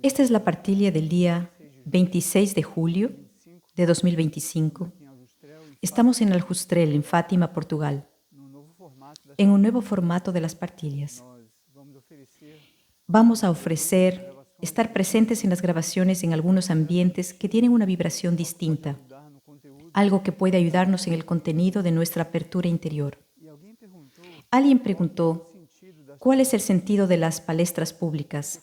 Esta es la partilha del día 26 de julio de 2025. Estamos en Aljustrel, en Fátima, Portugal, en un nuevo formato de las partilhas. Vamos a ofrecer estar presentes en las grabaciones en algunos ambientes que tienen una vibración distinta, algo que puede ayudarnos en el contenido de nuestra apertura interior. Alguien preguntó, ¿cuál es el sentido de las palestras públicas?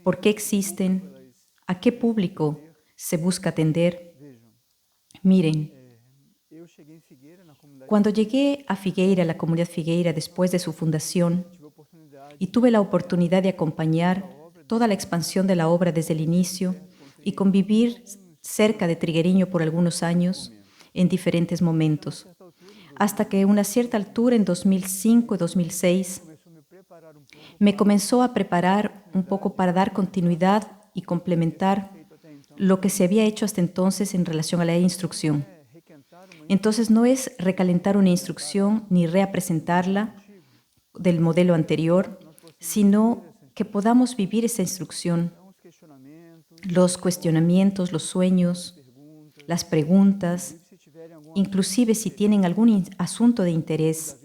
¿Por qué existen? ¿A qué público se busca atender? Miren, cuando llegué a Figueira, la comunidad Figueira, después de su fundación, y tuve la oportunidad de acompañar toda la expansión de la obra desde el inicio y convivir cerca de Trigueiriño por algunos años en diferentes momentos, hasta que a una cierta altura, en 2005 y 2006, me comenzó a preparar un poco para dar continuidad y complementar lo que se había hecho hasta entonces en relación a la instrucción. Entonces no es recalentar una instrucción ni representarla del modelo anterior, sino que podamos vivir esa instrucción, los cuestionamientos, los sueños, las preguntas, inclusive si tienen algún asunto de interés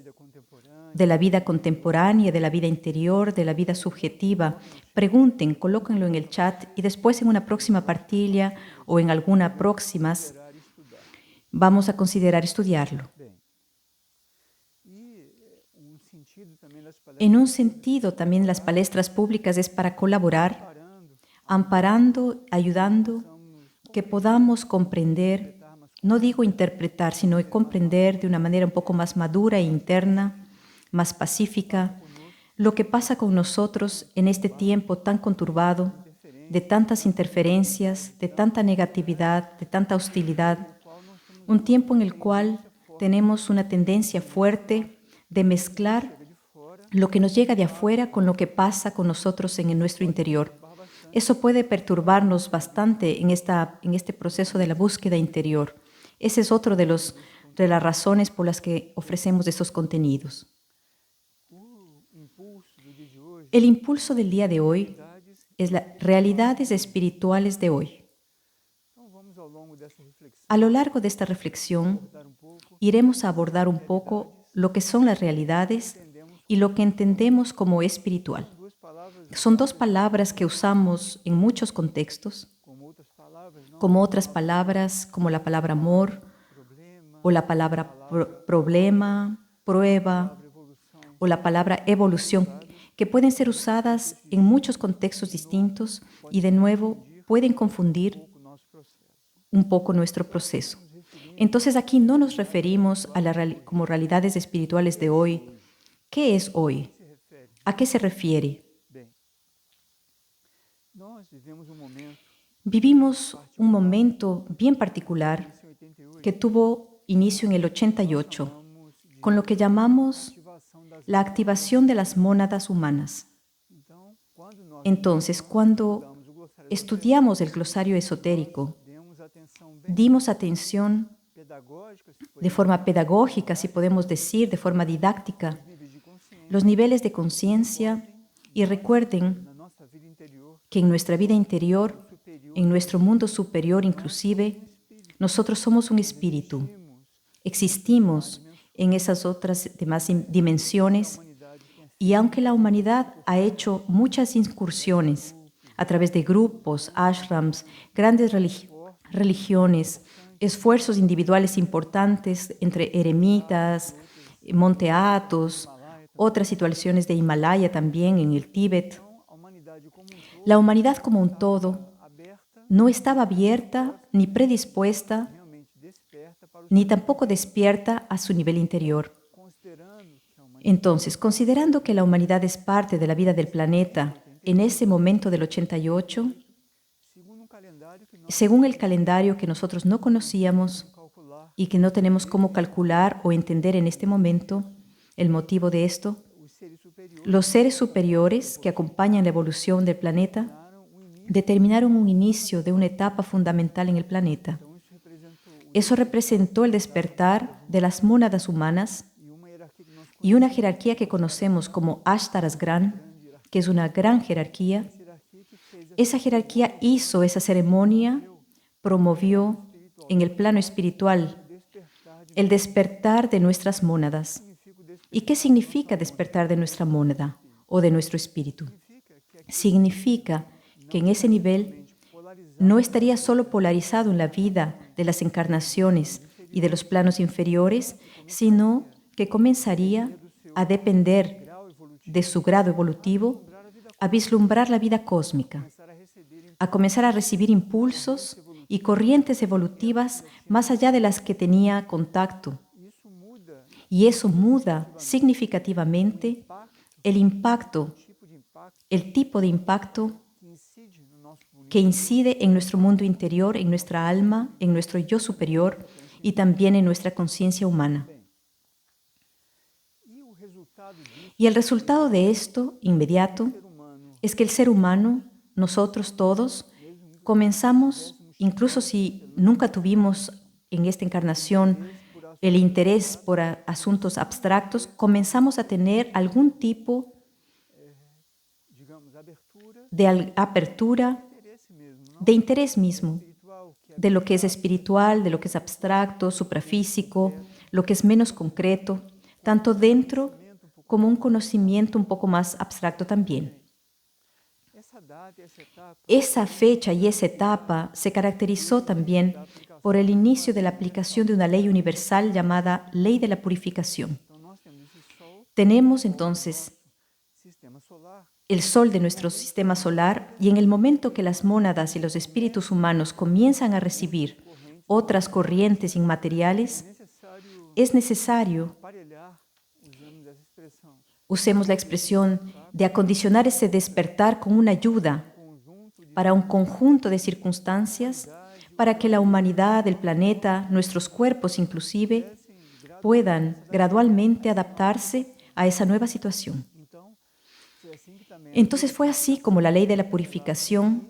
de la vida contemporánea, de la vida interior, de la vida subjetiva, pregunten, colóquenlo en el chat y después en una próxima partilha o en alguna próximas vamos a considerar estudiarlo. En un sentido, también las palestras públicas es para colaborar, amparando, ayudando, que podamos comprender, no digo interpretar, sino comprender de una manera un poco más madura e interna, más pacífica, lo que pasa con nosotros en este tiempo tan conturbado, de tantas interferencias, de tanta negatividad, de tanta hostilidad, un tiempo en el cual tenemos una tendencia fuerte de mezclar lo que nos llega de afuera con lo que pasa con nosotros en nuestro interior. Eso puede perturbarnos bastante en este proceso de la búsqueda interior. Ese es otro de las razones por las que ofrecemos estos contenidos. El impulso del día de hoy es las realidades espirituales de hoy. A lo largo de esta reflexión, iremos a abordar un poco lo que son las realidades y lo que entendemos como espiritual. Son dos palabras que usamos en muchos contextos, como otras palabras, como la palabra amor, o la palabra problema, prueba, o la palabra evolución, que pueden ser usadas en muchos contextos distintos y, de nuevo, pueden confundir un poco nuestro proceso. Entonces, aquí no nos referimos a como realidades espirituales de hoy. ¿Qué es hoy? ¿A qué se refiere? Vivimos un momento bien particular que tuvo inicio en el 88, con lo que llamamos la activación de las mónadas humanas. Entonces, cuando estudiamos el glosario esotérico, dimos atención de forma pedagógica, si podemos decir, de forma didáctica, los niveles de conciencia, y recuerden que en nuestra vida interior, en nuestro mundo superior inclusive, nosotros somos un espíritu. Existimos en esas otras demás dimensiones, y aunque la humanidad ha hecho muchas incursiones a través de grupos, ashrams, grandes religiones, esfuerzos individuales importantes entre eremitas, Monte Athos, otras situaciones de Himalaya también en el Tíbet, la humanidad como un todo no estaba abierta ni predispuesta ni tampoco despierta a su nivel interior. Entonces, considerando que la humanidad es parte de la vida del planeta en ese momento del 88, según el calendario que nosotros no conocíamos y que no tenemos cómo calcular o entender en este momento el motivo de esto, los seres superiores que acompañan la evolución del planeta determinaron un inicio de una etapa fundamental en el planeta. Eso representó el despertar de las mónadas humanas y una jerarquía que conocemos como Ashtaras Gran, que es una gran jerarquía, Esa jerarquía hizo esa ceremonia, promovió en el plano espiritual el despertar de nuestras mónadas. ¿Y qué significa despertar de nuestra mónada o de nuestro espíritu? Significa que en ese nivel no estaría solo polarizado en la vida de las encarnaciones y de los planos inferiores, sino que comenzaría a depender de su grado evolutivo, a vislumbrar la vida cósmica, a comenzar a recibir impulsos y corrientes evolutivas más allá de las que tenía contacto. Y eso muda significativamente el impacto, el tipo de impacto que incide en nuestro mundo interior, en nuestra alma, en nuestro yo superior y también en nuestra conciencia humana. Y el resultado de esto, inmediato, es que el ser humano, nosotros todos, comenzamos, incluso si nunca tuvimos en esta encarnación el interés por asuntos abstractos, comenzamos a tener algún tipo de apertura, de interés mismo, de lo que es espiritual, de lo que es abstracto, suprafísico, lo que es menos concreto, tanto dentro como un conocimiento un poco más abstracto también. Esa fecha y esa etapa se caracterizó también por el inicio de la aplicación de una ley universal llamada Ley de la Purificación. Tenemos entonces el Sol de nuestro sistema solar y en el momento que las mónadas y los espíritus humanos comienzan a recibir otras corrientes inmateriales, es necesario, usemos la expresión, de acondicionar ese despertar con una ayuda para un conjunto de circunstancias para que la humanidad, el planeta, nuestros cuerpos inclusive, puedan gradualmente adaptarse a esa nueva situación. Entonces fue así como la ley de la purificación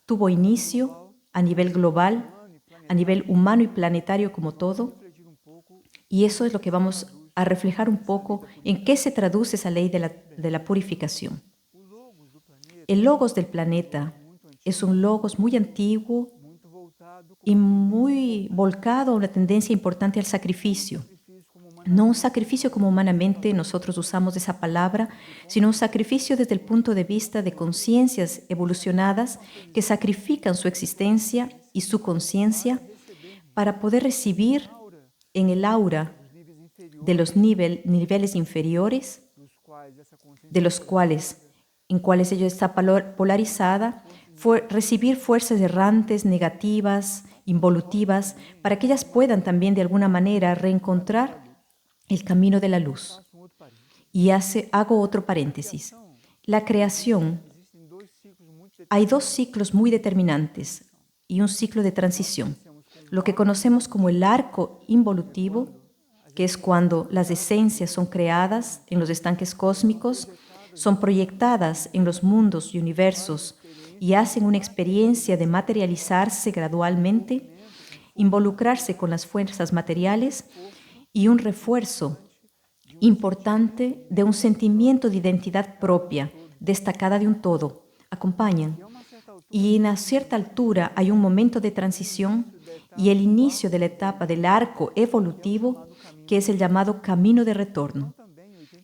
tuvo inicio a nivel global, a nivel humano y planetario como todo, y eso es lo que vamos a reflejar un poco en qué se traduce esa ley de la purificación. El logos del planeta es un logos muy antiguo y muy volcado a una tendencia importante al sacrificio. No un sacrificio como humanamente nosotros usamos esa palabra, sino un sacrificio desde el punto de vista de conciencias evolucionadas que sacrifican su existencia y su conciencia para poder recibir en el aura de los niveles inferiores, en cuales ella está polarizada, recibir fuerzas errantes, negativas, involutivas, para que ellas puedan también de alguna manera reencontrar el camino de la luz. Y hago otro paréntesis. La creación, hay dos ciclos muy determinantes y un ciclo de transición. Lo que conocemos como el arco involutivo, que es cuando las esencias son creadas en los estanques cósmicos, son proyectadas en los mundos y universos y hacen una experiencia de materializarse gradualmente, involucrarse con las fuerzas materiales y un refuerzo importante de un sentimiento de identidad propia, destacada de un todo. Acompañan. Y en una cierta altura hay un momento de transición y el inicio de la etapa del arco evolutivo, que es el llamado camino de retorno.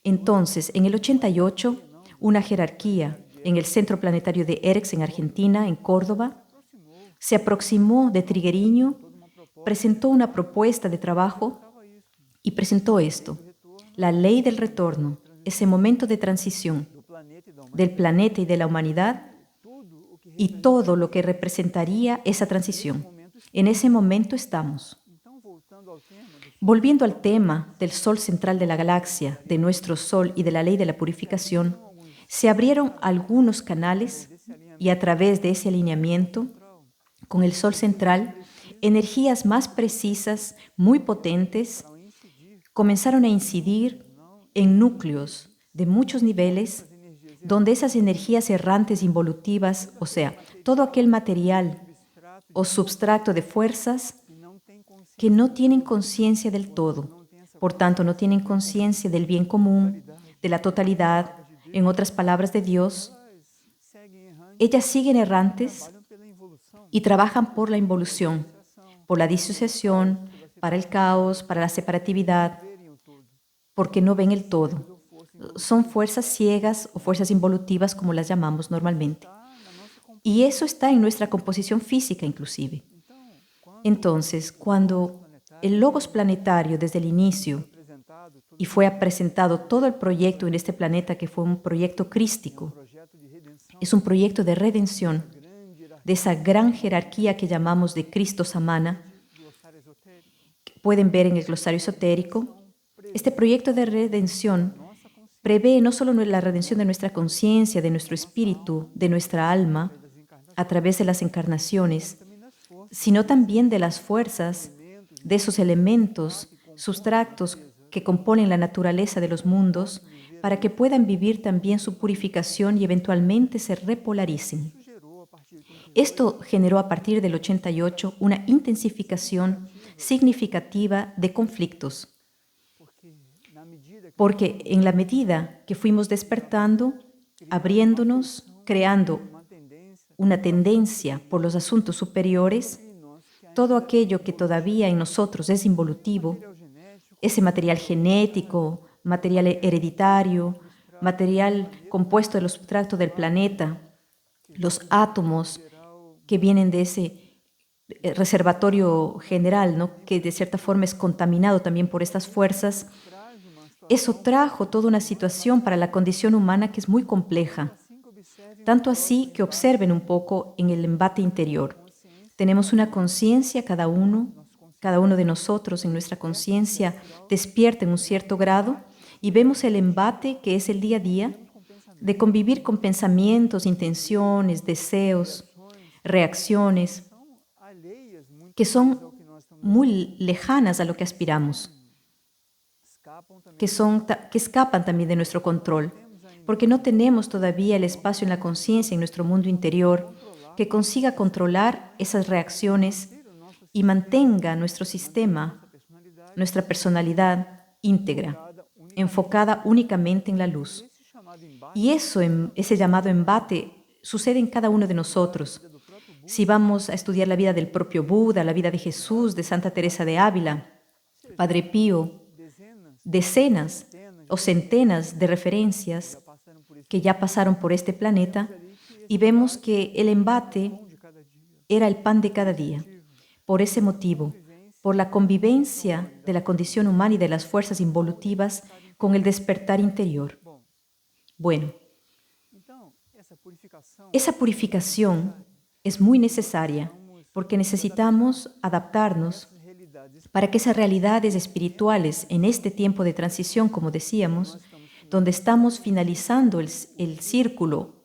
Entonces, en el 88, una jerarquía en el Centro Planetario de EREX en Argentina, en Córdoba, se aproximó de Trigueño, presentó una propuesta de trabajo y presentó esto, la ley del retorno, ese momento de transición del planeta y de la humanidad y todo lo que representaría esa transición. En ese momento estamos. Volviendo al tema del Sol central de la galaxia, de nuestro Sol y de la ley de la purificación, se abrieron algunos canales y a través de ese alineamiento con el Sol central, energías más precisas, muy potentes, comenzaron a incidir en núcleos de muchos niveles donde esas energías errantes involutivas, o sea, todo aquel material o substrato de fuerzas que no tienen conciencia del todo, por tanto no tienen conciencia del bien común, de la totalidad, en otras palabras de Dios, ellas siguen errantes y trabajan por la involución, por la disociación, para el caos, para la separatividad, porque no ven el todo. Son fuerzas ciegas o fuerzas involutivas, como las llamamos normalmente. Y eso está en nuestra composición física inclusive. Entonces, cuando el logos planetario desde el inicio y fue presentado todo el proyecto en este planeta, que fue un proyecto crístico, es un proyecto de redención de esa gran jerarquía que llamamos de Cristo Samana, que pueden ver en el glosario esotérico. Este proyecto de redención prevé no solo la redención de nuestra conciencia, de nuestro espíritu, de nuestra alma, a través de las encarnaciones, sino también de las fuerzas, de esos elementos, sustratos que componen la naturaleza de los mundos, para que puedan vivir también su purificación y eventualmente se repolaricen. Esto generó a partir del 88 una intensificación significativa de conflictos, porque en la medida que fuimos despertando, abriéndonos, creando una tendencia por los asuntos superiores, todo aquello que todavía en nosotros es involutivo, ese material genético, material hereditario, material compuesto de los sustratos del planeta, los átomos que vienen de ese reservatorio general, ¿no?, que de cierta forma es contaminado también por estas fuerzas, eso trajo toda una situación para la condición humana que es muy compleja. Tanto así que observen un poco en el embate interior. Tenemos una conciencia cada uno de nosotros en nuestra conciencia despierta en un cierto grado y vemos el embate que es el día a día de convivir con pensamientos, intenciones, deseos, reacciones que son muy lejanas a lo que aspiramos, que escapan también de nuestro control, porque no tenemos todavía el espacio en la conciencia, en nuestro mundo interior, que consiga controlar esas reacciones y mantenga nuestro sistema, nuestra personalidad íntegra, enfocada únicamente en la luz. Y ese llamado embate sucede en cada uno de nosotros. Si vamos a estudiar la vida del propio Buda, la vida de Jesús, de Santa Teresa de Ávila, Padre Pío, decenas o centenas de referencias que ya pasaron por este planeta, y vemos que el embate era el pan de cada día. Por ese motivo, por la convivencia de la condición humana y de las fuerzas involutivas con el despertar interior. Bueno, esa purificación es muy necesaria porque necesitamos adaptarnos para que esas realidades espirituales en este tiempo de transición, como decíamos, donde estamos finalizando el círculo,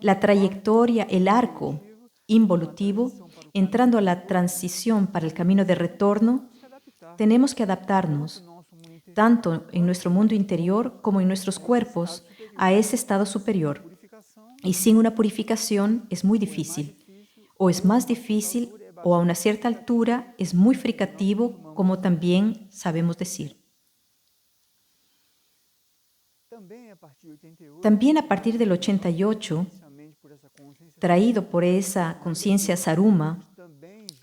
la trayectoria, el arco involutivo, entrando a la transición para el camino de retorno, tenemos que adaptarnos, tanto en nuestro mundo interior como en nuestros cuerpos, a ese estado superior. Y sin una purificación es muy difícil, o es más difícil, o a una cierta altura es muy fricativo, como también sabemos decir. También a partir del 88, traído por esa conciencia Saruma,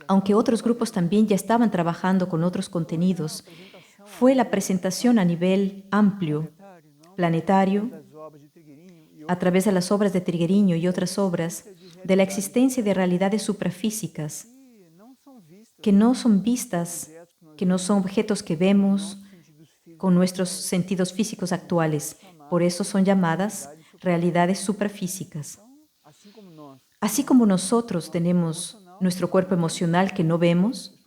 aunque otros grupos también ya estaban trabajando con otros contenidos, fue la presentación a nivel amplio, planetario, a través de las obras de Trigueño y otras obras, de la existencia de realidades suprafísicas que no son vistas, que no son objetos que vemos con nuestros sentidos físicos actuales. Por eso son llamadas realidades suprafísicas. Así como nosotros tenemos nuestro cuerpo emocional que no vemos,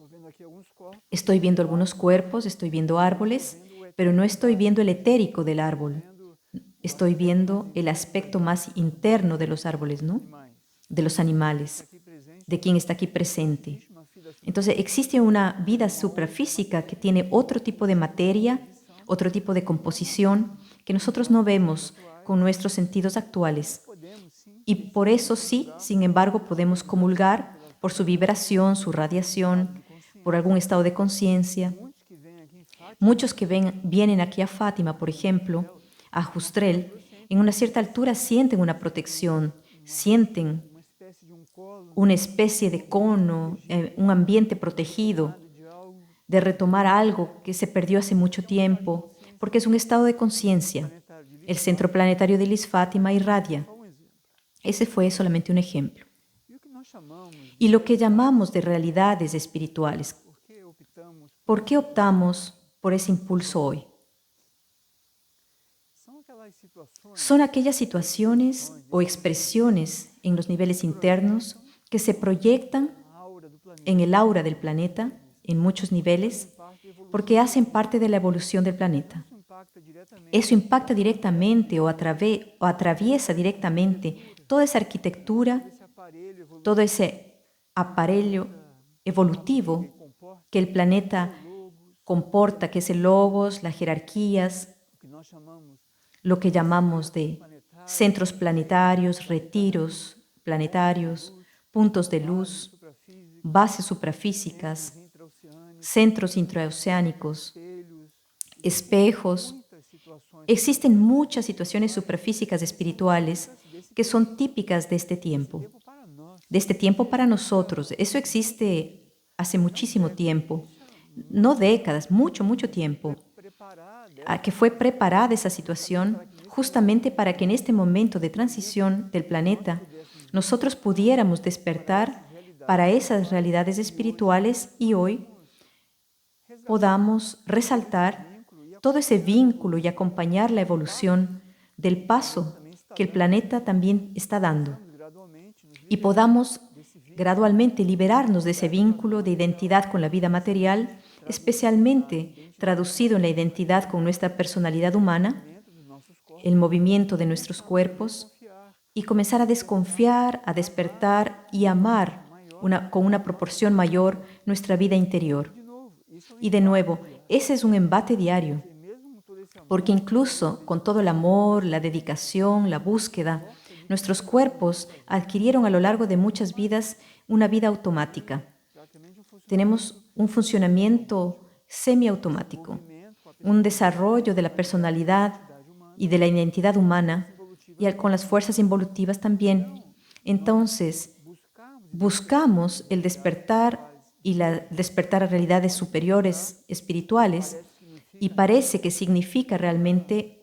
estoy viendo algunos cuerpos, estoy viendo árboles, pero no estoy viendo el etérico del árbol. Estoy viendo el aspecto más interno de los árboles, ¿no?, de los animales, de quien está aquí presente. Entonces, existe una vida suprafísica que tiene otro tipo de materia, otro tipo de composición que nosotros no vemos con nuestros sentidos actuales. Y por eso sí, sin embargo, podemos comulgar por su vibración, su radiación, por algún estado de conciencia. Muchos que vienen aquí a Fátima, por ejemplo, a Justrel, En una cierta altura sienten una protección, sienten una especie de cono, un ambiente protegido, de retomar algo que se perdió hace mucho tiempo, porque es un estado de conciencia. El centro planetario de Lis Fátima irradia. Ese fue solamente un ejemplo. Y lo que llamamos de realidades espirituales, ¿por qué optamos por ese impulso hoy? Son aquellas situaciones o expresiones en los niveles internos que se proyectan en el aura del planeta, en muchos niveles, porque hacen parte de la evolución del planeta. Eso impacta directamente o atraviesa directamente toda esa arquitectura, todo ese aparelho evolutivo que el planeta comporta, que es el logos, las jerarquías, lo que llamamos de centros planetarios, retiros planetarios, puntos de luz, bases suprafísicas, centros intraoceánicos, espejos. Existen muchas situaciones suprafísicas espirituales que son típicas de este tiempo para nosotros. Eso existe hace muchísimo tiempo, no décadas, mucho tiempo, a que fue preparada esa situación justamente para que en este momento de transición del planeta nosotros pudiéramos despertar para esas realidades espirituales y hoy podamos resaltar todo ese vínculo y acompañar la evolución del paso que el planeta también está dando. Y podamos gradualmente liberarnos de ese vínculo de identidad con la vida material, especialmente traducido en la identidad con nuestra personalidad humana, el movimiento de nuestros cuerpos, y comenzar a desconfiar, a despertar y amar con una proporción mayor nuestra vida interior. Y de nuevo, ese es un embate diario, porque incluso con todo el amor, la dedicación, la búsqueda, nuestros cuerpos adquirieron a lo largo de muchas vidas una vida automática. Tenemos un funcionamiento semiautomático, un desarrollo de la personalidad y de la identidad humana y con las fuerzas involutivas también. Entonces, buscamos el despertar y despertar a realidades superiores espirituales y parece que significa realmente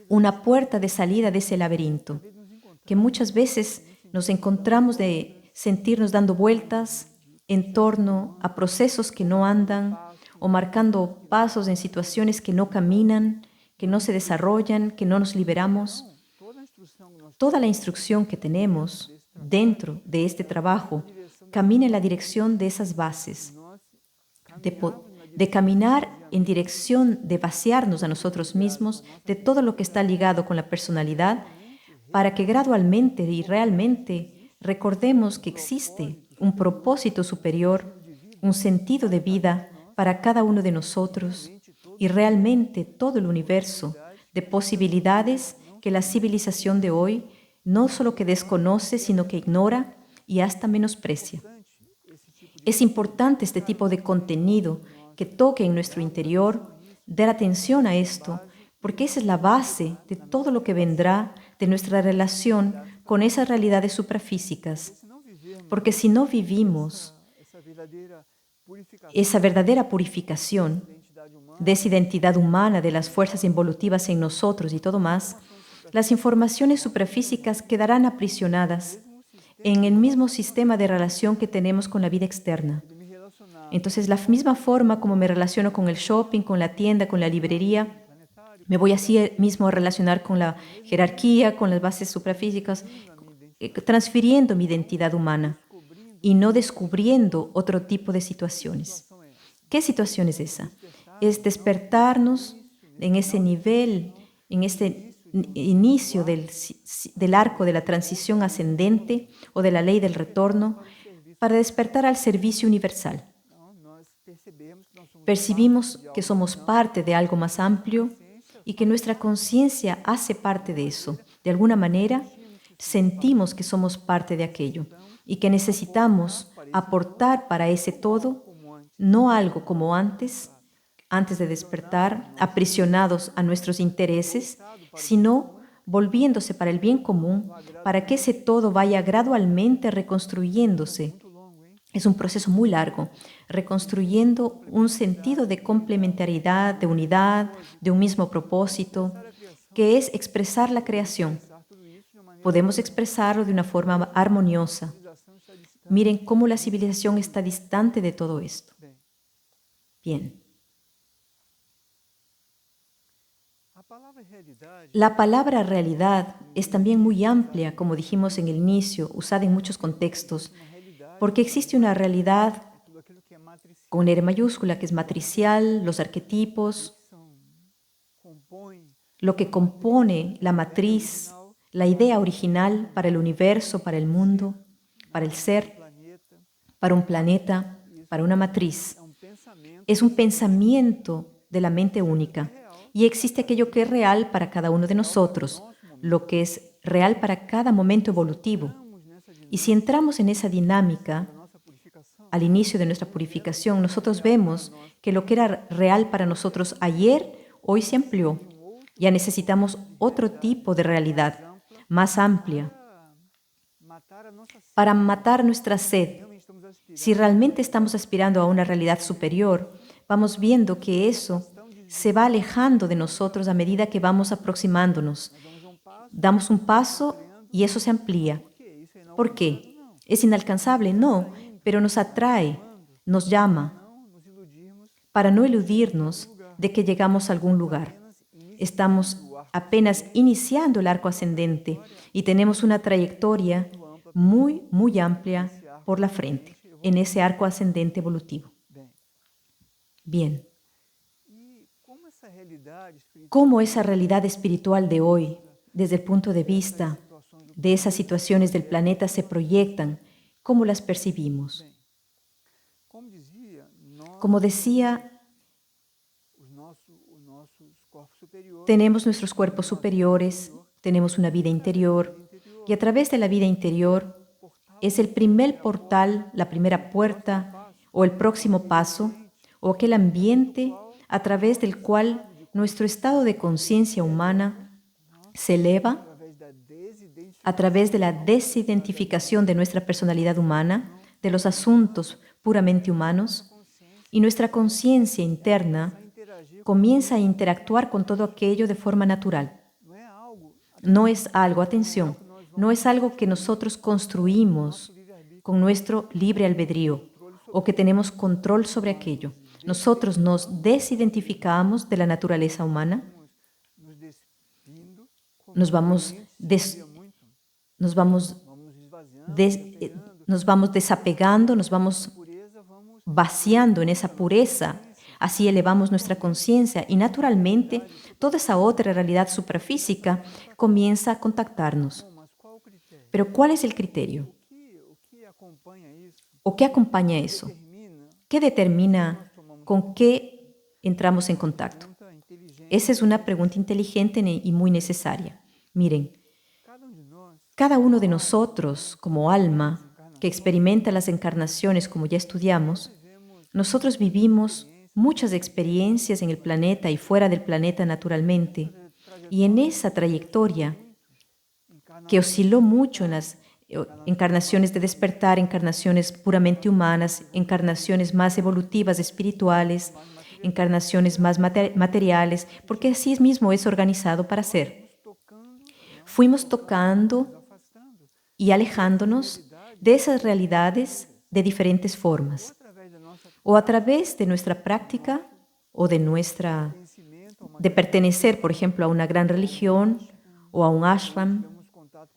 una puerta de salida de ese laberinto, que muchas veces nos encontramos de sentirnos dando vueltas en torno a procesos que no andan o marcando pasos en situaciones que no caminan, que no se desarrollan, que no nos liberamos. Toda la instrucción que tenemos dentro de este trabajo camina en la dirección de esas bases, de caminar en dirección de vaciarnos a nosotros mismos de todo lo que está ligado con la personalidad, para que gradualmente y realmente recordemos que existe un propósito superior, un sentido de vida para cada uno de nosotros y realmente todo el universo de posibilidades que la civilización de hoy no solo que desconoce, sino que ignora y hasta menosprecia. Es importante este tipo de contenido que toque en nuestro interior, dar atención a esto, porque esa es la base de todo lo que vendrá de nuestra relación con esas realidades suprafísicas. Porque si no vivimos esa verdadera purificación de esa identidad humana, de las fuerzas involutivas en nosotros y todo más, las informaciones suprafísicas quedarán aprisionadas en el mismo sistema de relación que tenemos con la vida externa. Entonces, la misma forma como me relaciono con el shopping, con la tienda, con la librería, me voy así mismo a relacionar con la jerarquía, con las bases suprafísicas, transfiriendo mi identidad humana y no descubriendo otro tipo de situaciones. ¿Qué situación es esa? Es despertarnos en ese nivel, en este inicio del arco de la transición ascendente o de la ley del retorno, para despertar al servicio universal. Percibimos que somos parte de algo más amplio y que nuestra conciencia hace parte de eso. De alguna manera, sentimos que somos parte de aquello y que necesitamos aportar para ese todo, no algo como antes, antes de despertar, aprisionados a nuestros intereses, sino volviéndose para el bien común, para que ese todo vaya gradualmente reconstruyéndose. Es un proceso muy largo, reconstruyendo un sentido de complementariedad, de unidad, de un mismo propósito, que es expresar la creación. Podemos expresarlo de una forma armoniosa. Miren cómo la civilización está distante de todo esto. Bien. La palabra realidad es también muy amplia, como dijimos en el inicio, usada en muchos contextos, porque existe una realidad con R mayúscula, que es matricial, los arquetipos, lo que compone la matriz, la idea original para el universo, para el mundo, para el ser, para un planeta, para una matriz. Es un pensamiento de la mente única. Y existe aquello que es real para cada uno de nosotros, lo que es real para cada momento evolutivo. Y si entramos en esa dinámica, al inicio de nuestra purificación, nosotros vemos que lo que era real para nosotros ayer, hoy se amplió. Ya necesitamos otro tipo de realidad, más amplia, para matar nuestra sed. Si realmente estamos aspirando a una realidad superior, vamos viendo que eso se va alejando de nosotros a medida que vamos aproximándonos. Damos un paso y eso se amplía. ¿Por qué? ¿Es inalcanzable? No, pero nos atrae, nos llama, para no eludirnos de que llegamos a algún lugar. Estamos apenas iniciando el arco ascendente y tenemos una trayectoria muy, muy amplia por la frente, en ese arco ascendente evolutivo. Bien. ¿Cómo esa realidad espiritual de hoy, desde el punto de vista de esas situaciones del planeta, se proyectan? ¿Cómo las percibimos? Como decía, tenemos nuestros cuerpos superiores, tenemos una vida interior, y a través de la vida interior es el primer portal, la primera puerta, o el próximo paso, o aquel ambiente a través del cual nuestro estado de conciencia humana se eleva a través de la desidentificación de nuestra personalidad humana, de los asuntos puramente humanos, y nuestra conciencia interna comienza a interactuar con todo aquello de forma natural. No es algo, atención, no es algo que nosotros construimos con nuestro libre albedrío o que tenemos control sobre aquello. Nosotros nos desidentificamos de la naturaleza humana, nos vamos desapegando, nos vamos vaciando en esa pureza. Así elevamos nuestra conciencia y naturalmente toda esa otra realidad superfísica comienza a contactarnos. Pero ¿cuál es el criterio? ¿O qué acompaña eso? ¿Qué determina con qué entramos en contacto? Esa es una pregunta inteligente y muy necesaria. Miren, cada uno de nosotros, como alma, que experimenta las encarnaciones, como ya estudiamos, nosotros vivimos muchas experiencias en el planeta y fuera del planeta naturalmente. Y en esa trayectoria, que osciló mucho en las encarnaciones de despertar, encarnaciones puramente humanas, encarnaciones más evolutivas, espirituales, encarnaciones más materiales, porque así mismo es organizado para ser. Fuimos tocando y alejándonos de esas realidades de diferentes formas, o a través de nuestra práctica o de pertenecer, por ejemplo, a una gran religión o a un ashram,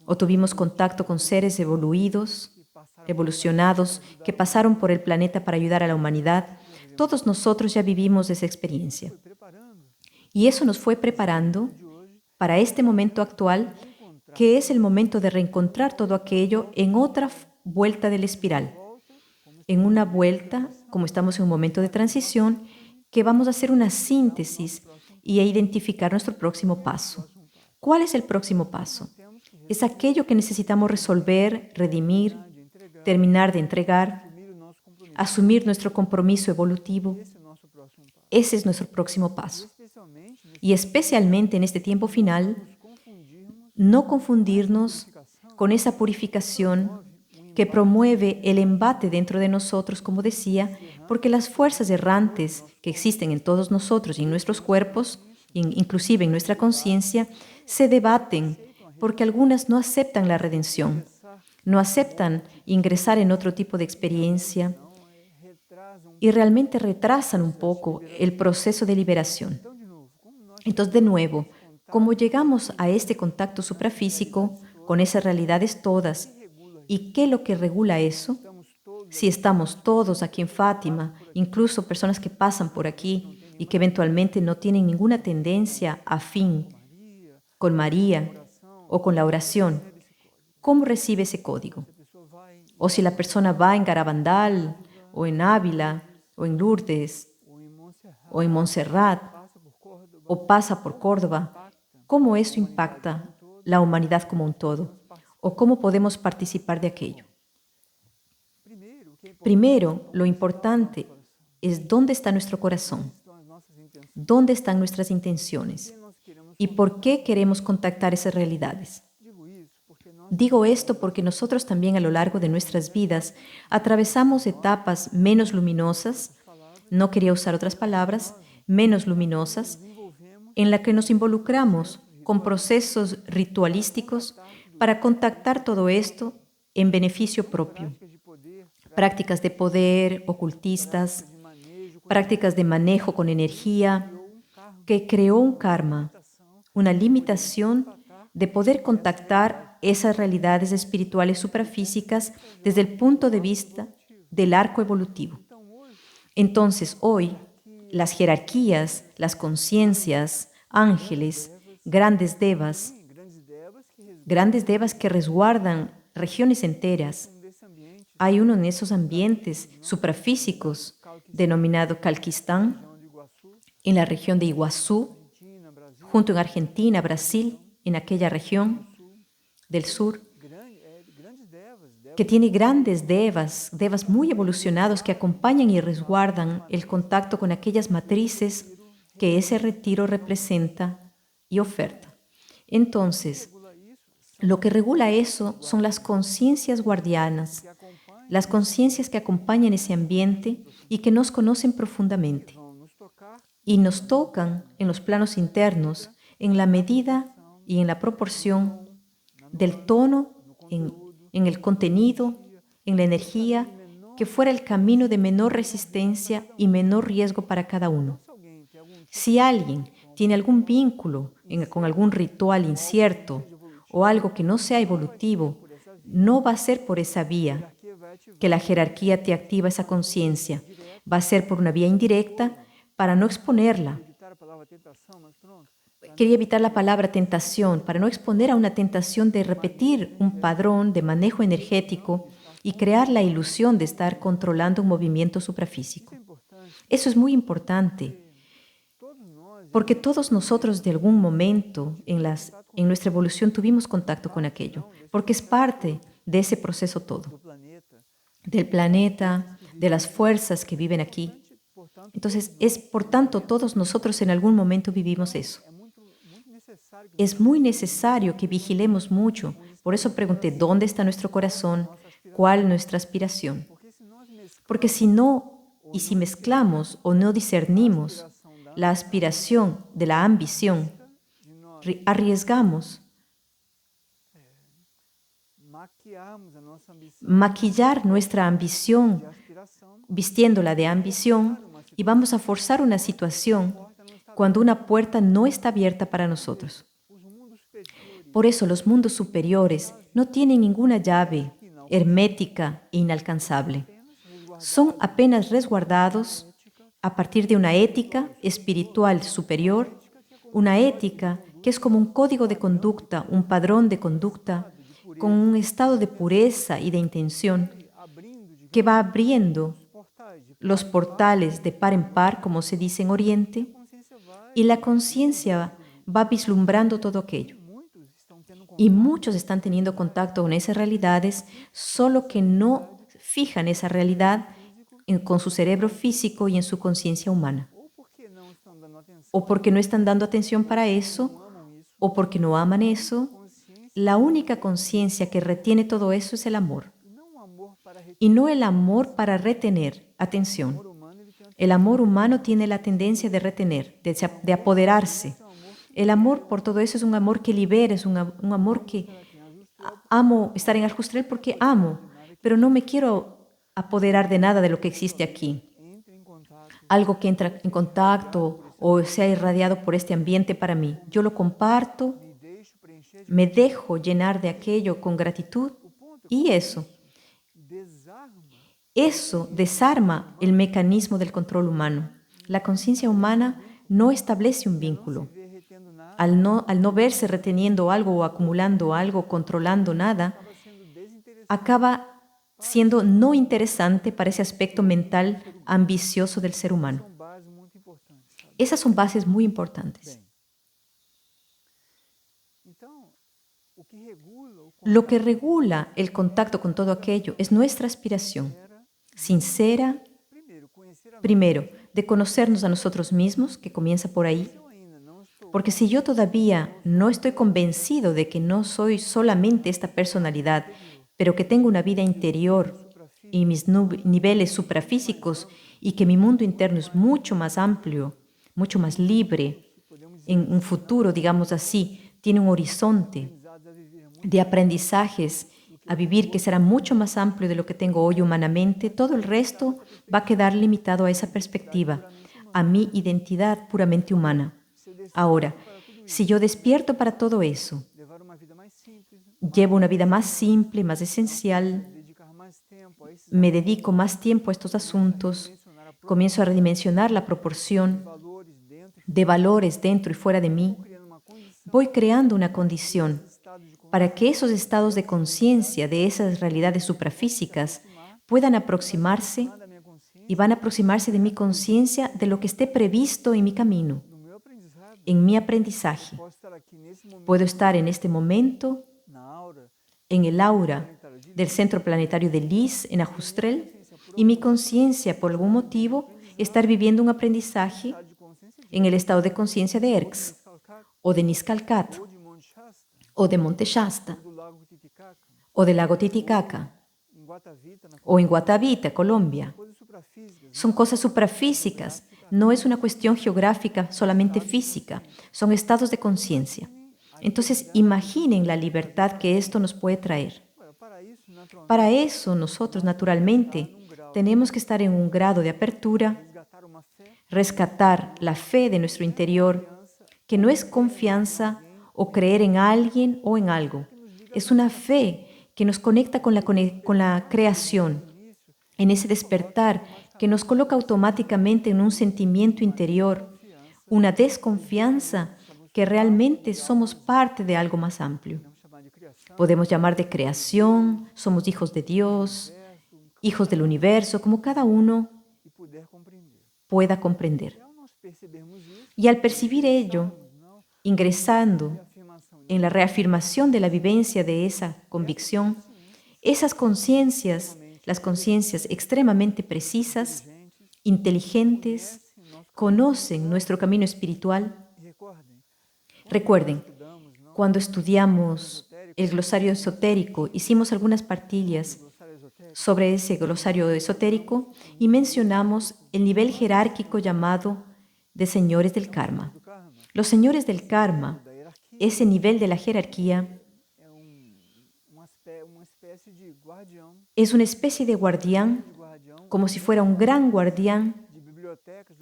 o tuvimos contacto con seres evolucionados, que pasaron por el planeta para ayudar a la humanidad. Todos nosotros ya vivimos esa experiencia. Y eso nos fue preparando para este momento actual, que es el momento de reencontrar todo aquello en otra vuelta de la espiral. En una vuelta, como estamos en un momento de transición, que vamos a hacer una síntesis y a identificar nuestro próximo paso. ¿Cuál es el próximo paso? Es aquello que necesitamos resolver, redimir, terminar de entregar, asumir nuestro compromiso evolutivo. Ese es nuestro próximo paso. Y especialmente en este tiempo final, no confundirnos con esa purificación que promueve el embate dentro de nosotros, como decía, porque las fuerzas errantes que existen en todos nosotros y en nuestros cuerpos, inclusive en nuestra conciencia, se debaten porque algunas no aceptan la redención, no aceptan ingresar en otro tipo de experiencia y realmente retrasan un poco el proceso de liberación. Entonces, de nuevo, como llegamos a este contacto suprafísico con esas realidades todas, ¿y qué es lo que regula eso? Si estamos todos aquí en Fátima, incluso personas que pasan por aquí y que eventualmente no tienen ninguna tendencia afín con María o con la oración, ¿cómo recibe ese código? O si la persona va en Garabandal, o en Ávila, o en Lourdes, o en Montserrat, o pasa por Córdoba, ¿cómo eso impacta la humanidad como un todo? ¿O cómo podemos participar de aquello? Primero, lo importante es dónde está nuestro corazón, dónde están nuestras intenciones y por qué queremos contactar esas realidades. Digo esto porque nosotros también a lo largo de nuestras vidas atravesamos etapas menos luminosas, no quería usar otras palabras, menos luminosas, en la que nos involucramos con procesos ritualísticos para contactar todo esto en beneficio propio. Prácticas de poder ocultistas, prácticas de manejo con energía, que creó un karma, una limitación de poder contactar esas realidades espirituales suprafísicas desde el punto de vista del arco evolutivo. Entonces, hoy, las jerarquías, las conciencias, ángeles, grandes devas que resguardan regiones enteras. Hay uno en esos ambientes suprafísicos denominado Calquistán, en la región de Iguazú, junto en Argentina, Brasil, en aquella región del sur, que tiene grandes devas muy evolucionados que acompañan y resguardan el contacto con aquellas matrices que ese retiro representa y oferta. Entonces, lo que regula eso son las conciencias guardianas, las conciencias que acompañan ese ambiente y que nos conocen profundamente. Y nos tocan en los planos internos en la medida y en la proporción del tono, en el contenido, en la energía, que fuera el camino de menor resistencia y menor riesgo para cada uno. Si alguien tiene algún vínculo con algún ritual incierto o algo que no sea evolutivo, no va a ser por esa vía que la jerarquía te activa esa conciencia. Va a ser por una vía indirecta para no exponerla. Quería evitar la palabra tentación, para no exponer a una tentación de repetir un padrón de manejo energético y crear la ilusión de estar controlando un movimiento suprafísico. Eso es muy importante, porque todos nosotros de algún momento en nuestra evolución tuvimos contacto con aquello, porque es parte de ese proceso todo, del planeta, de las fuerzas que viven aquí. Entonces, por tanto, todos nosotros en algún momento vivimos eso. Es muy necesario que vigilemos mucho. Por eso pregunté, ¿dónde está nuestro corazón? ¿Cuál nuestra aspiración? Porque si no, y si mezclamos o no discernimos la aspiración de la ambición, arriesgamos maquillar nuestra ambición vistiéndola de ambición y vamos a forzar una situación cuando una puerta no está abierta para nosotros. Por eso los mundos superiores no tienen ninguna llave hermética e inalcanzable. Son apenas resguardados a partir de una ética espiritual superior, una ética que es como un código de conducta, un padrón de conducta, con un estado de pureza y de intención que va abriendo los portales de par en par, como se dice en Oriente, y la conciencia va vislumbrando todo aquello. Y muchos están teniendo contacto con esas realidades, solo que no fijan esa realidad con su cerebro físico y en su conciencia humana. o porque no están dando atención para eso, o porque no aman eso. La única conciencia que retiene todo eso es el amor. Y no el amor para retener. Atención. El amor humano tiene la tendencia de retener, de apoderarse. El amor por todo eso es un amor que libera, es un amor que amo estar en Aljustrel porque amo, pero no me quiero apoderar de nada de lo que existe aquí. Algo que entra en contacto o sea irradiado por este ambiente para mí. Yo lo comparto, me dejo llenar de aquello con gratitud y eso desarma el mecanismo del control humano. La conciencia humana no establece un vínculo. Al no verse reteniendo algo o acumulando algo, controlando nada, acaba siendo no interesante para ese aspecto mental ambicioso del ser humano. Esas son bases muy importantes. Lo que regula el contacto con todo aquello es nuestra aspiración sincera, primero, de conocernos a nosotros mismos, que comienza por ahí, porque si yo todavía no estoy convencido de que no soy solamente esta personalidad, pero que tengo una vida interior y mis niveles suprafísicos y que mi mundo interno es mucho más amplio, mucho más libre, en un futuro, digamos así, tiene un horizonte de aprendizajes a vivir que será mucho más amplio de lo que tengo hoy humanamente, todo el resto va a quedar limitado a esa perspectiva, a mi identidad puramente humana. Ahora, si yo despierto para todo eso, llevo una vida más simple, más esencial, me dedico más tiempo a estos asuntos, comienzo a redimensionar la proporción de valores dentro y fuera de mí, voy creando una condición para que esos estados de conciencia de esas realidades suprafísicas puedan aproximarse y van a aproximarse de mi conciencia de lo que esté previsto en mi camino, en mi aprendizaje. Puedo estar en este momento en el aura del centro planetario de Lis, en Ajusтрel, y mi conciencia, por algún motivo, estar viviendo un aprendizaje en el estado de conciencia de Erx, o de Niscalcat, o de Monte Shasta, o del lago Titicaca, o en Guatavita, Colombia. Son cosas suprafísicas, no es una cuestión geográfica solamente física, son estados de conciencia. Entonces, imaginen la libertad que esto nos puede traer. Para eso, nosotros, naturalmente, tenemos que estar en un grado de apertura, rescatar la fe de nuestro interior, que no es confianza o creer en alguien o en algo. Es una fe que nos conecta con la creación, en ese despertar que nos coloca automáticamente en un sentimiento interior, una desconfianza que realmente somos parte de algo más amplio. Podemos llamar de creación, somos hijos de Dios, hijos del universo, como cada uno pueda comprender. Y al percibir ello, ingresando en la reafirmación de la vivencia de esa convicción, esas conciencias, las conciencias extremadamente precisas, inteligentes, conocen nuestro camino espiritual. Recuerden, cuando estudiamos el glosario esotérico, hicimos algunas partillas sobre ese glosario esotérico y mencionamos el nivel jerárquico llamado de señores del karma. Los señores del karma, ese nivel de la jerarquía, es una especie de guardián, como si fuera un gran guardián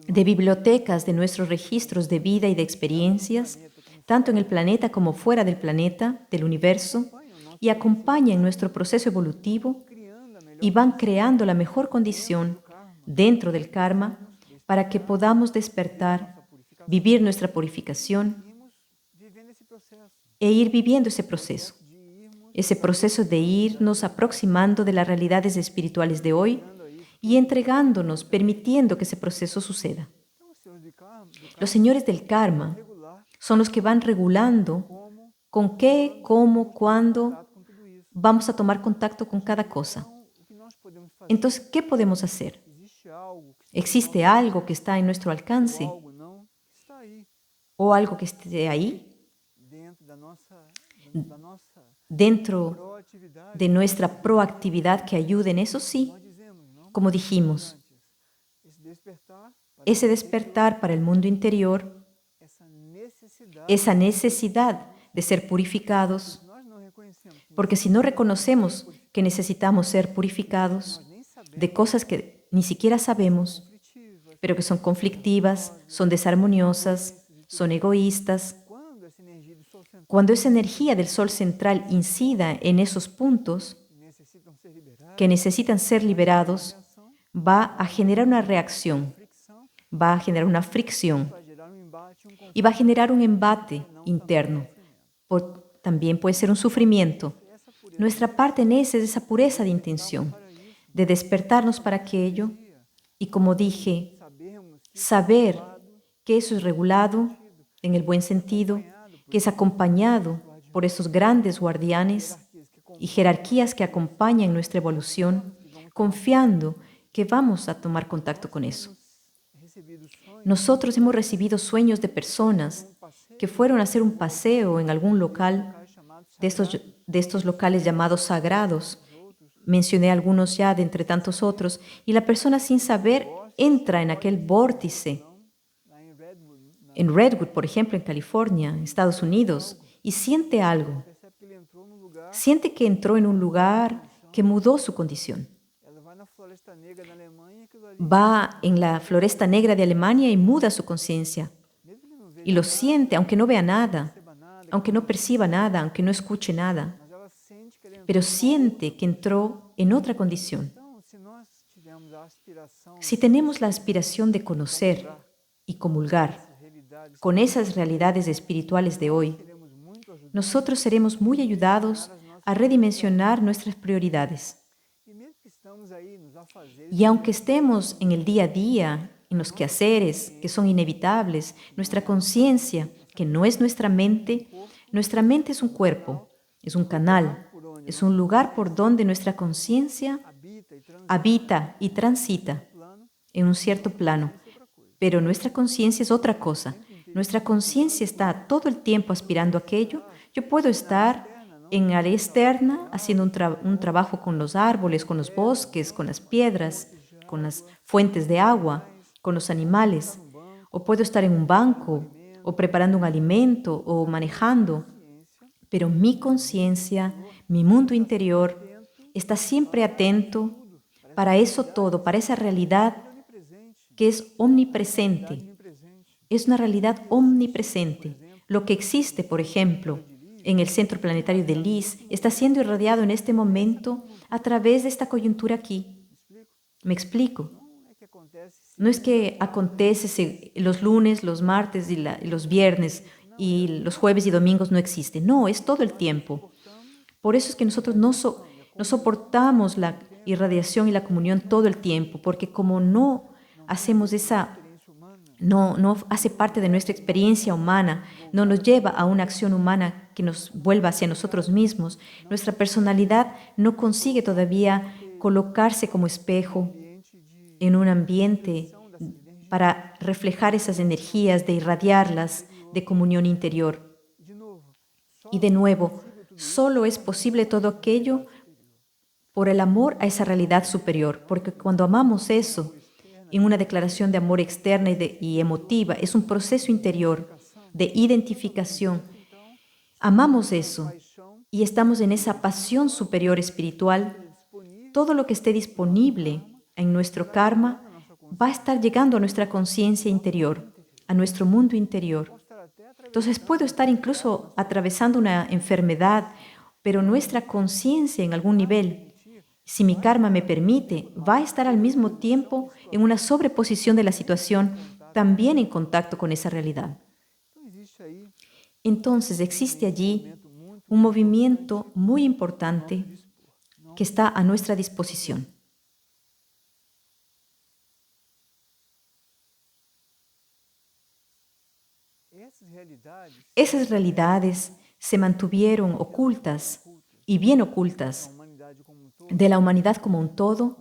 de bibliotecas de nuestros registros de vida y de experiencias, tanto en el planeta como fuera del planeta, del universo, y acompañan nuestro proceso evolutivo y van creando la mejor condición dentro del karma para que podamos despertar, vivir nuestra purificación e ir viviendo ese proceso de irnos aproximando de las realidades espirituales de hoy y entregándonos, permitiendo que ese proceso suceda. Los señores del karma son los que van regulando con qué, cómo, cuándo vamos a tomar contacto con cada cosa. Entonces, ¿qué podemos hacer? ¿Existe algo que está en nuestro alcance? o algo que esté ahí dentro de nuestra proactividad que ayude en eso, sí, como dijimos, ese despertar para el mundo interior, esa necesidad de ser purificados, porque si no reconocemos que necesitamos ser purificados de cosas que ni siquiera sabemos, pero que son conflictivas, son desarmoniosas, son egoístas, cuando esa energía del sol central incida en esos puntos que necesitan ser liberados, va a generar una reacción, va a generar una fricción y va a generar un embate interno. También puede ser un sufrimiento. Nuestra parte en ese es esa pureza de intención, de despertarnos para aquello y, como dije, saber que eso es regulado en el buen sentido, que es acompañado por esos grandes guardianes y jerarquías que acompañan nuestra evolución, confiando que vamos a tomar contacto con eso. Nosotros hemos recibido sueños de personas que fueron a hacer un paseo en algún local de estos locales llamados sagrados. Mencioné algunos ya de entre tantos otros, y la persona sin saber entra en aquel vórtice. En Redwood, por ejemplo, en California, Estados Unidos, y siente algo. Siente que entró en un lugar que mudó su condición. Va en la Floresta Negra de Alemania y muda su conciencia. Y lo siente, aunque no vea nada, aunque no perciba nada, aunque no escuche nada. Pero siente que entró en otra condición. Si tenemos la aspiración de conocer y comulgar con esas realidades espirituales de hoy, nosotros seremos muy ayudados a redimensionar nuestras prioridades. Y aunque estemos en el día a día, en los quehaceres que son inevitables, nuestra conciencia, que no es nuestra mente es un cuerpo, es un canal, es un lugar por donde nuestra conciencia habita y transita en un cierto plano. Pero nuestra conciencia es otra cosa. Nuestra conciencia está todo el tiempo aspirando a aquello. Yo puedo estar en área externa haciendo un trabajo con los árboles, con los bosques, con las piedras, con las fuentes de agua, con los animales. O puedo estar en un banco, o preparando un alimento, o manejando. Pero mi conciencia, mi mundo interior, está siempre atento para eso todo, para esa realidad que es omnipresente. Es una realidad omnipresente. Lo que existe, por ejemplo, en el centro planetario de Lis, está siendo irradiado en este momento a través de esta coyuntura aquí. ¿Me explico? No es que acontece los lunes, los martes y los viernes y los jueves y domingos no existen. No, es todo el tiempo. Por eso es que nosotros no soportamos la irradiación y la comunión todo el tiempo, porque como no hacemos no hace parte de nuestra experiencia humana, no nos lleva a una acción humana que nos vuelva hacia nosotros mismos, nuestra personalidad no consigue todavía colocarse como espejo en un ambiente para reflejar esas energías, de irradiarlas, de comunión interior. Y de nuevo, solo es posible todo aquello por el amor a esa realidad superior, porque cuando amamos eso, en una declaración de amor externa y emotiva, es un proceso interior de identificación. Amamos eso y estamos en esa pasión superior espiritual. Todo lo que esté disponible en nuestro karma va a estar llegando a nuestra conciencia interior, a nuestro mundo interior. Entonces puedo estar incluso atravesando una enfermedad, pero nuestra conciencia en algún nivel, si mi karma me permite, va a estar al mismo tiempo en una sobreposición de la situación, también en contacto con esa realidad. Entonces existe allí un movimiento muy importante que está a nuestra disposición. Esas realidades se mantuvieron ocultas y bien ocultas de la humanidad como un todo,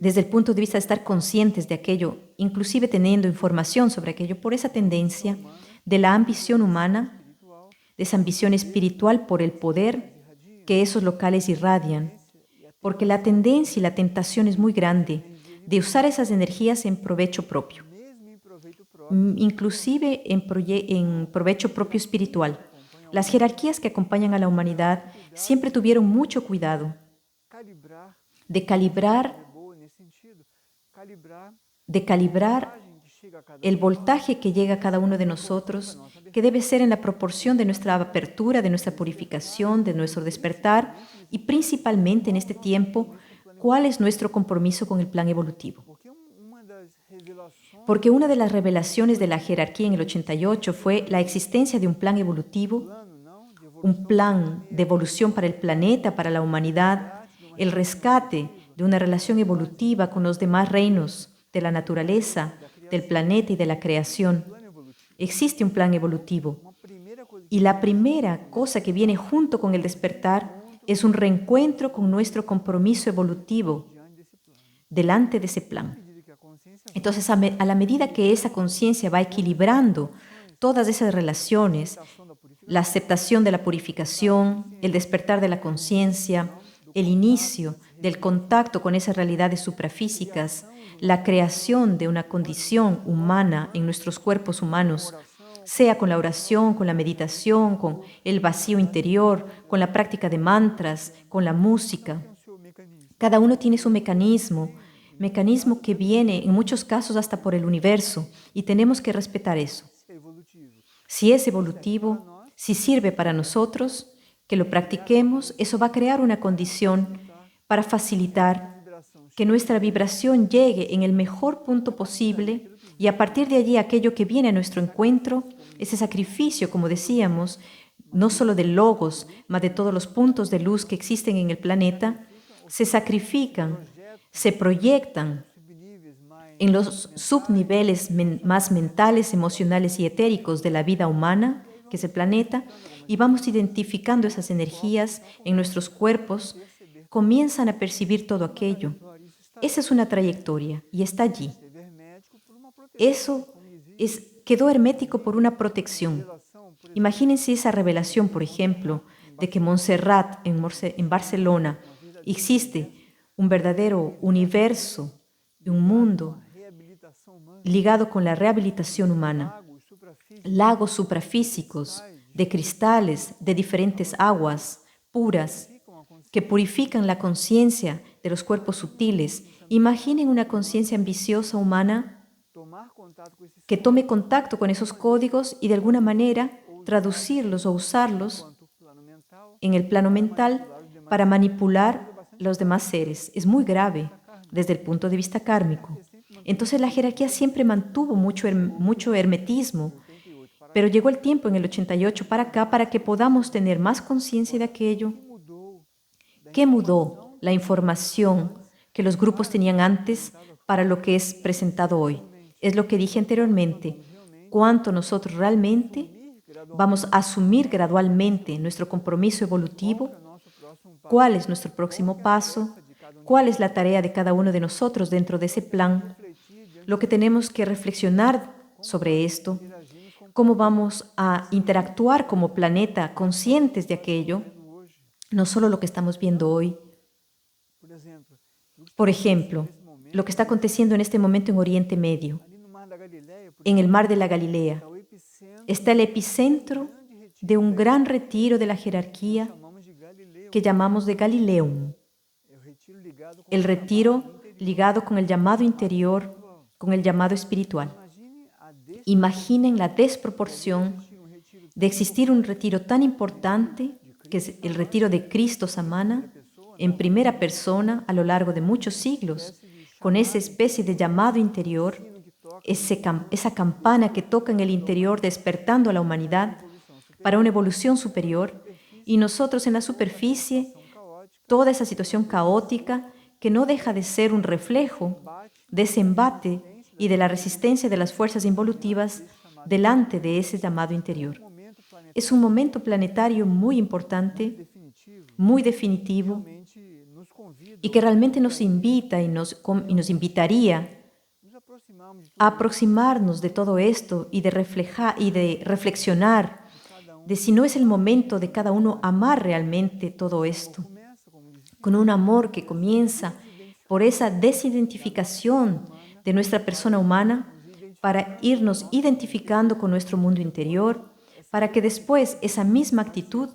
desde el punto de vista de estar conscientes de aquello, inclusive teniendo información sobre aquello, por esa tendencia de la ambición humana, de esa ambición espiritual por el poder que esos locales irradian, porque la tendencia y la tentación es muy grande de usar esas energías en provecho propio, inclusive en provecho propio espiritual. Las jerarquías que acompañan a la humanidad siempre tuvieron mucho cuidado de calibrar el voltaje que llega a cada uno de nosotros, que debe ser en la proporción de nuestra apertura, de nuestra purificación, de nuestro despertar y principalmente en este tiempo, cuál es nuestro compromiso con el plan evolutivo. Porque una de las revelaciones de la jerarquía en el 88 fue la existencia de un plan evolutivo, un plan de evolución para el planeta, para la humanidad, el rescate de una relación evolutiva con los demás reinos de la naturaleza, del planeta y de la creación. Existe un plan evolutivo. Y la primera cosa que viene junto con el despertar es un reencuentro con nuestro compromiso evolutivo delante de ese plan. Entonces, a la medida que esa conciencia va equilibrando todas esas relaciones, la aceptación de la purificación, el despertar de la conciencia, el inicio del contacto con esas realidades suprafísicas, la creación de una condición humana en nuestros cuerpos humanos, sea con la oración, con la meditación, con el vacío interior, con la práctica de mantras, con la música. Cada uno tiene su mecanismo que viene en muchos casos hasta por el universo y tenemos que respetar eso. Si es evolutivo, si sirve para nosotros, que lo practiquemos, eso va a crear una condición para facilitar que nuestra vibración llegue en el mejor punto posible y a partir de allí aquello que viene a nuestro encuentro, ese sacrificio, como decíamos, no solo del logos, mas de todos los puntos de luz que existen en el planeta, se sacrifican, se proyectan en los subniveles más mentales, emocionales y etéricos de la vida humana, que es el planeta, y vamos identificando esas energías en nuestros cuerpos, comienzan a percibir todo aquello. Esa es una trayectoria y está allí. Eso quedó hermético por una protección. Imagínense esa revelación, por ejemplo, de que Montserrat, en Barcelona, existe un verdadero universo, un mundo ligado con la rehabilitación humana, lagos suprafísicos de cristales de diferentes aguas puras que purifican la conciencia de los cuerpos sutiles. Imaginen una conciencia ambiciosa humana que tome contacto con esos códigos y de alguna manera traducirlos o usarlos en el plano mental para manipular los demás seres. Es muy grave desde el punto de vista kármico. Entonces la jerarquía siempre mantuvo mucho hermetismo, pero llegó el tiempo en el 88 para acá para que podamos tener más conciencia de aquello. ¿Qué mudó la información que los grupos tenían antes para lo que es presentado hoy? Es lo que dije anteriormente. ¿Cuánto nosotros realmente vamos a asumir gradualmente nuestro compromiso evolutivo? ¿Cuál es nuestro próximo paso? ¿Cuál es la tarea de cada uno de nosotros dentro de ese plan? Lo que tenemos que reflexionar sobre esto, cómo vamos a interactuar como planeta conscientes de aquello, no solo lo que estamos viendo hoy. Por ejemplo, lo que está aconteciendo en este momento en Oriente Medio, en el mar de la Galilea, está el epicentro de un gran retiro de la jerarquía que llamamos de Galileum. El retiro ligado con el llamado interior, con el llamado espiritual. Imaginen la desproporción de existir un retiro tan importante, que es el retiro de Cristo Samana, en primera persona a lo largo de muchos siglos, con esa especie de llamado interior, esa campana que toca en el interior despertando a la humanidad para una evolución superior, y nosotros en la superficie, toda esa situación caótica que no deja de ser un reflejo de ese embate y de la resistencia de las fuerzas involutivas delante de ese llamado interior. Es un momento planetario muy importante, muy definitivo, y que realmente nos invita y nos invitaría a aproximarnos de todo esto y de reflexionar de si no es el momento de cada uno amar realmente todo esto, con un amor que comienza por esa desidentificación de nuestra persona humana para irnos identificando con nuestro mundo interior, para que después esa misma actitud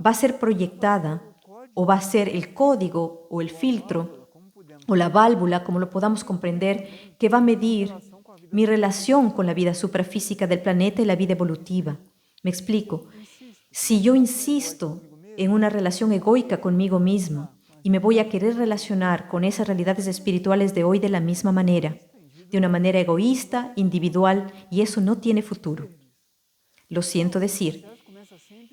va a ser proyectada o va a ser el código o el filtro o la válvula, como lo podamos comprender, que va a medir mi relación con la vida suprafísica del planeta y la vida evolutiva. Me explico. Si yo insisto en una relación egoica conmigo mismo y me voy a querer relacionar con esas realidades espirituales de hoy de la misma manera, de una manera egoísta, individual, y eso no tiene futuro. Lo siento decir.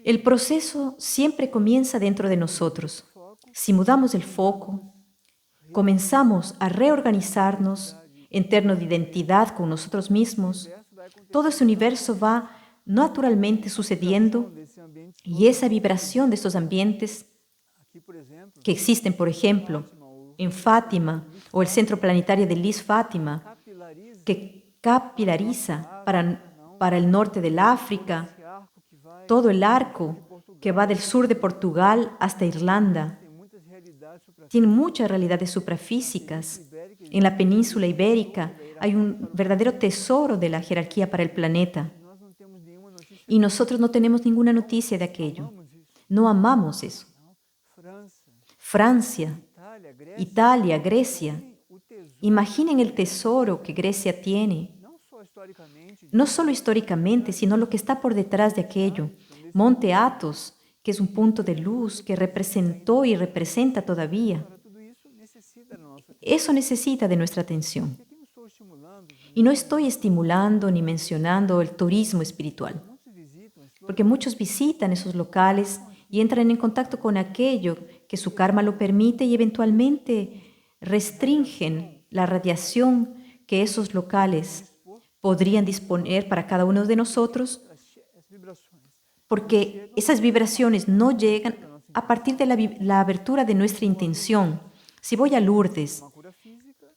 El proceso siempre comienza dentro de nosotros. Si mudamos el foco, comenzamos a reorganizarnos en términos de identidad con nosotros mismos, todo ese universo va naturalmente sucediendo y esa vibración de estos ambientes que existen, por ejemplo, en Fátima o el Centro Planetario de Lis Fátima, que capilariza para el norte del África, todo el arco que va del sur de Portugal hasta Irlanda. Tiene muchas realidades suprafísicas. En la península ibérica hay un verdadero tesoro de la jerarquía para el planeta. Y nosotros no tenemos ninguna noticia de aquello. No amamos eso. Francia, Italia, Grecia. Imaginen el tesoro que Grecia tiene. No solo históricamente, sino lo que está por detrás de aquello. Monte Athos, que es un punto de luz que representó y representa todavía. Eso necesita de nuestra atención. Y no estoy estimulando ni mencionando el turismo espiritual, porque muchos visitan esos locales y entran en contacto con aquello que su karma lo permite y eventualmente restringen la radiación que esos locales podrían disponer para cada uno de nosotros, porque esas vibraciones no llegan a partir de la abertura de nuestra intención. Si voy a Lourdes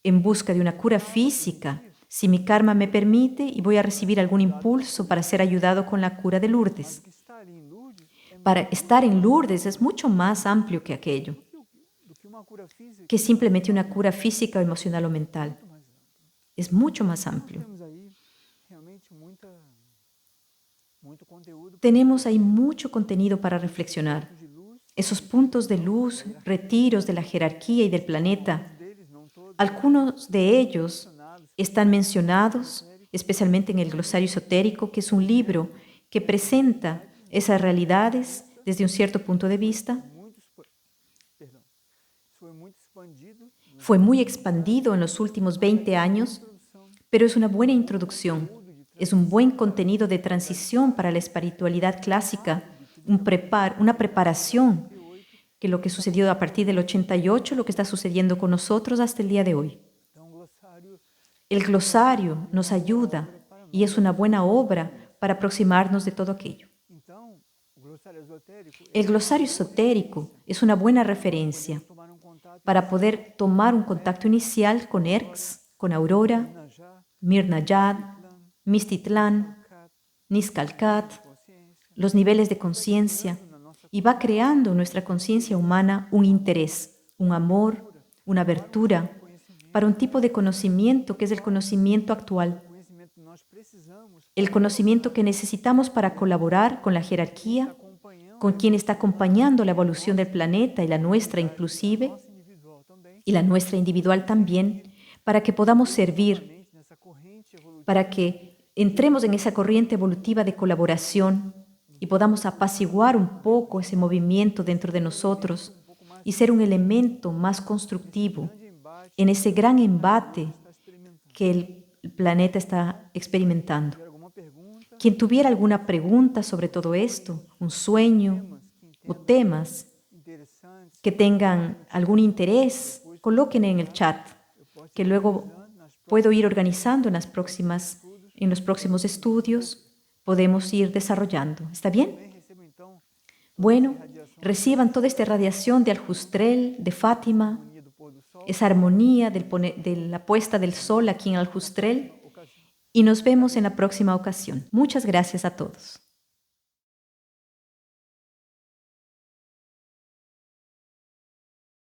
en busca de una cura física, si mi karma me permite, y voy a recibir algún impulso para ser ayudado con la cura de Lourdes. Para estar en Lourdes es mucho más amplio que aquello, que simplemente una cura física, emocional o mental. Es mucho más amplio. Tenemos ahí mucho contenido para reflexionar. Esos puntos de luz, retiros de la jerarquía y del planeta, algunos de ellos están mencionados, especialmente en el Glosario Esotérico, que es un libro que presenta esas realidades desde un cierto punto de vista. Fue muy expandido en los últimos 20 años, pero es una buena introducción. Es un buen contenido de transición para la espiritualidad clásica, una preparación que lo que sucedió a partir del 88, lo que está sucediendo con nosotros hasta el día de hoy. El glosario nos ayuda y es una buena obra para aproximarnos de todo aquello. El glosario esotérico es una buena referencia para poder tomar un contacto inicial con Erx, con Aurora, Mirnayad, Mistitlán, Niscalcat, los niveles de conciencia, y va creando en nuestra conciencia humana un interés, un amor, una abertura para un tipo de conocimiento que es el conocimiento actual, el conocimiento que necesitamos para colaborar con la jerarquía, con quien está acompañando la evolución del planeta y la nuestra inclusive, y la nuestra individual también, para que podamos servir, para que entremos en esa corriente evolutiva de colaboración y podamos apaciguar un poco ese movimiento dentro de nosotros y ser un elemento más constructivo en ese gran embate que el planeta está experimentando. Quien tuviera alguna pregunta sobre todo esto, un sueño o temas que tengan algún interés, coloquen en el chat, que luego puedo ir organizando en los próximos estudios, podemos ir desarrollando. ¿Está bien? Bueno, reciban toda esta radiación de Aljustrel, de Fátima, esa armonía de la puesta del sol aquí en Aljustrel y nos vemos en la próxima ocasión. Muchas gracias a todos.